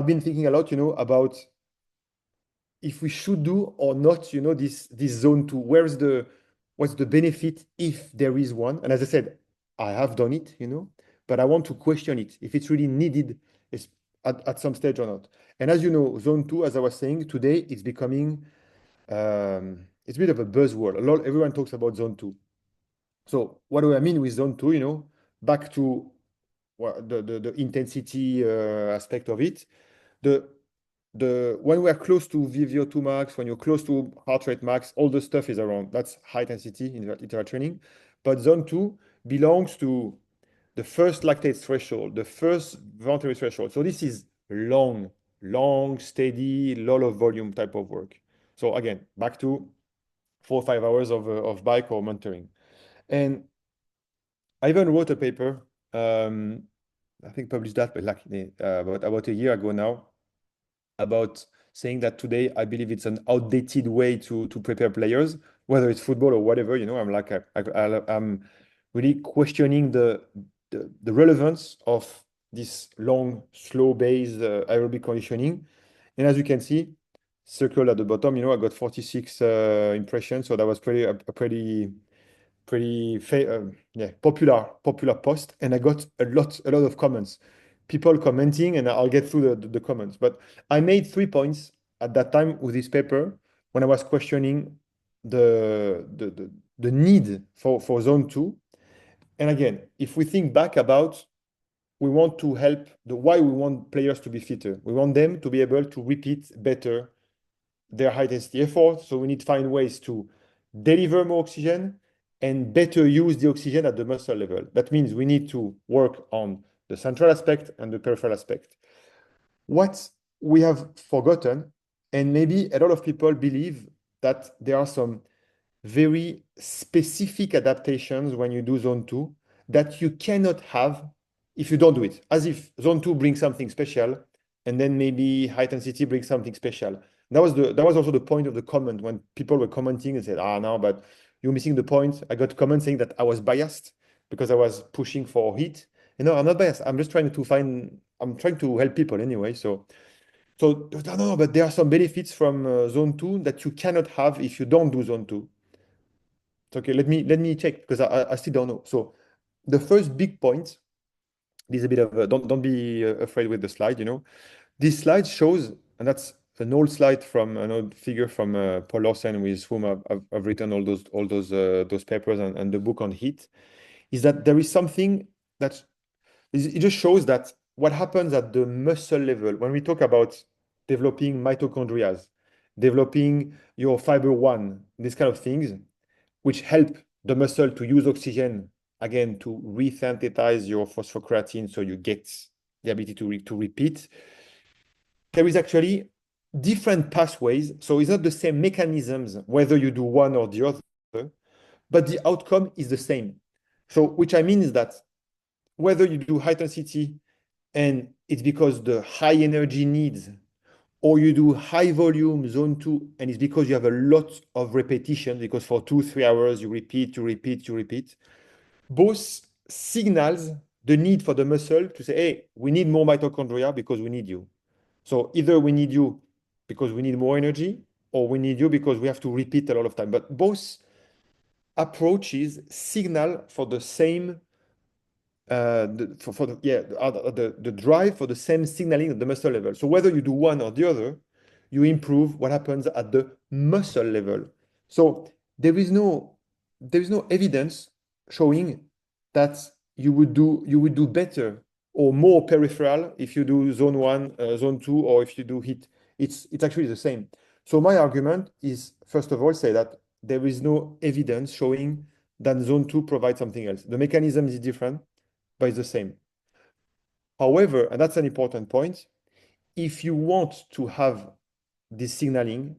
been thinking a lot, about if we should do or not, this zone two. What's the benefit if there is one? And as I said, I have done it, but I want to question it if it's really needed is at some stage or not. And as you know, zone two, as I was saying today, it's becoming it's a bit of a buzzword. Everyone talks about zone two. So what do I mean with zone two? Back to the intensity aspect of it. The when we are close to VVO2 max, when you're close to heart rate max, all the stuff is around. That's high intensity interval training. But zone two belongs to the first lactate threshold, the first voluntary threshold. So this is long, steady, lot of volume type of work. So again, back to 4 or 5 hours of bike or mentoring. And I even wrote a paper, I think published that, but like about a year ago now, about saying that today I believe it's an outdated way to prepare players, whether it's football or whatever. I'm like I'm really questioning the relevance of this long, slow-based aerobic conditioning. And as you can see, circle at the bottom, I got 46 impressions, so that was a yeah, popular post, and I got a lot of comments, people commenting, and I'll get through the comments. But I made 3 points at that time with this paper when I was questioning the need for zone two. And again, if we think back about we want to help why we want players to be fitter, we want them to be able to repeat better their high intensity effort. So we need to find ways to deliver more oxygen and better use the oxygen at the muscle level. That means we need to work on the central aspect and the peripheral aspect. What we have forgotten, and maybe a lot of people believe that there are some very specific adaptations when you do zone two that you cannot have if you don't do it. As if zone two brings something special, and then maybe high intensity brings something special. That was also the point of the comment when people were commenting and said, no, but you're missing the point. I got comments saying that I was biased because I was pushing for heat. I'm not biased. I'm just I'm trying to help people anyway. So no, but there are some benefits from zone two that you cannot have if you don't do zone two. Okay, let me check because I still don't know. So the first big point, this is a bit of don't be afraid with the slide. This slide shows, and that's an old slide from an old figure from Paul Lawson, with whom I've written all those papers and the book on heat, is that there is something that it just shows that what happens at the muscle level when we talk about developing mitochondria, developing your fiber one, these kind of things, which help the muscle to use oxygen again to resynthesize your phosphocreatine so you get the ability to repeat. There is actually different pathways. So it's not the same mechanisms whether you do one or the other, but the outcome is the same. So which I mean is that whether you do high intensity and it's because the high energy needs, or you do high volume zone two, and it's because you have a lot of repetition, because for 2-3 hours you repeat, both signals the need for the muscle to say, hey, we need more mitochondria because we need you. So either we need you because we need more energy, or we need you because we have to repeat a lot of time. But both approaches signal for the same the drive for the same signaling at the muscle level. So whether you do one or the other, you improve what happens at the muscle level. So there is no evidence showing that you would do better or more peripheral if you do zone one, zone two, or if you do heat. It's actually the same. So my argument is, first of all, say that there is no evidence showing that zone two provides something else. The mechanism is different, but it's the same. However, and that's an important point, if you want to have this signaling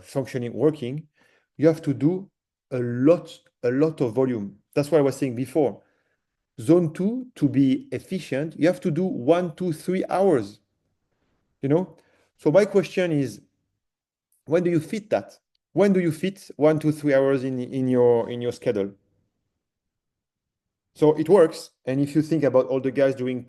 functioning, working, you have to do a lot of volume. That's what I was saying before. Zone two, to be efficient, you have to do 1, 2, 3 hours. So my question is, when do you fit that? When do you fit 1, 2, 3 hours in your schedule? So it works. And if you think about all the guys doing